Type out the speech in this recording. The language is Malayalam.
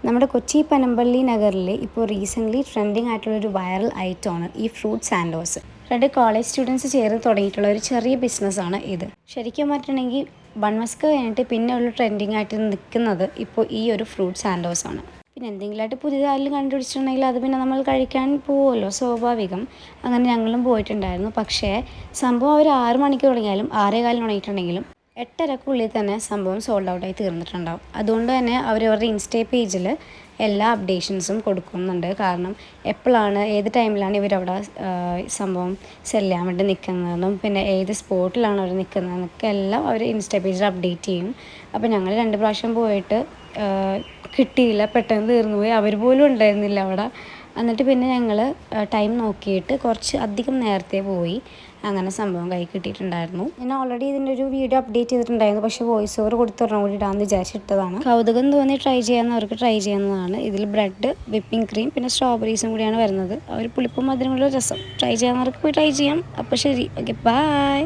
നമ്മുടെ കൊച്ചി പനമ്പള്ളി നഗറിൽ ഇപ്പോൾ റീസെൻ്റ്ലി ട്രെൻഡിങ് ആയിട്ടുള്ളൊരു വൈറൽ ഐറ്റമാണ് ഈ ഫ്രൂട്ട് സാൻഡോസ്. 2 കോളേജ് സ്റ്റുഡൻസ് ചേർന്ന് തുടങ്ങിയിട്ടുള്ള ഒരു ചെറിയ ബിസിനസ്സാണ് ഇത്. ശരിക്കും പറഞ്ഞിട്ടുണ്ടെങ്കിൽ ബൺമസ്ക് കഴിഞ്ഞിട്ട് പിന്നെ ഉള്ള ട്രെൻഡിങ് ആയിട്ട് നിൽക്കുന്നത് ഇപ്പോൾ ഈ ഒരു ഫ്രൂട്ട് സാൻഡോസ് ആണ്. പിന്നെ എന്തെങ്കിലുമായിട്ട് പുതിയതായാലും കണ്ടുപിടിച്ചിട്ടുണ്ടെങ്കിൽ അത് പിന്നെ നമ്മൾ കഴിക്കാൻ പോവുമല്ലോ, സ്വാഭാവികം. അങ്ങനെ ഞങ്ങളും പോയിട്ടുണ്ടായിരുന്നു. പക്ഷേ സംഭവം അവർ 6 മണിക്ക് തുടങ്ങിയാലും 6:15 തുടങ്ങിയിട്ടുണ്ടെങ്കിലും 8:30 തന്നെ സംഭവം സോൾഡ് ഔട്ടായി തീർന്നിട്ടുണ്ടാവും. അതുകൊണ്ട് തന്നെ അവരവരുടെ ഇൻസ്റ്റേ പേജിൽ എല്ലാ അപ്ഡേഷൻസും കൊടുക്കുന്നുണ്ട്. കാരണം എപ്പോഴാണ്, ഏത് ടൈമിലാണ് ഇവരവിടെ സംഭവം സെല് ചെയ്യാൻ വേണ്ടി നിൽക്കുന്നതെന്നും പിന്നെ ഏത് സ്പോട്ടിലാണ് അവർ നിൽക്കുന്നതെന്നൊക്കെ എല്ലാം അവർ ഇൻസ്റ്റേ പേജിൽ അപ്ഡേറ്റ് ചെയ്യും. അപ്പോൾ ഞങ്ങൾ 2 പ്രാവശ്യം പോയിട്ട് കിട്ടിയില്ല, പെട്ടെന്ന് തീർന്നു പോയി. അവർ പോലും ഉണ്ടായിരുന്നില്ല അവിടെ. എന്നിട്ട് പിന്നെ ഞങ്ങൾ ടൈം നോക്കിയിട്ട് കുറച്ച് അധികം നേരത്തെ പോയി. അങ്ങനെ സംഭവം കൈ കിട്ടിയിട്ടുണ്ടായിരുന്നു. ഞാൻ ഓൾറെഡി ഇതിൻ്റെ ഒരു വീഡിയോ അപ്ഡേറ്റ് ചെയ്തിട്ടുണ്ടായിരുന്നു, പക്ഷേ വോയിസ് ഓവർ കൊടുത്തൊരെണ്ണം കൂടി ഇടാമെന്ന് വിചാരിച്ചിട്ടതാണ്. കൗതുകം തോന്നി ട്രൈ ചെയ്യാവുന്നവർക്ക് ട്രൈ ചെയ്യാവുന്നതാണ്. ഇതിൽ ബ്രെഡ്, വിപ്പിംഗ് ക്രീം പിന്നെ സ്ട്രോബെറീസും കൂടിയാണ് വരുന്നത്. ഒരു പുളിപ്പും മധുരമുള്ള രസം. ട്രൈ ചെയ്യാവുന്നവർക്ക് പോയി ട്രൈ ചെയ്യാം. അപ്പോൾ ശരി, ഓക്കെ, ബൈ.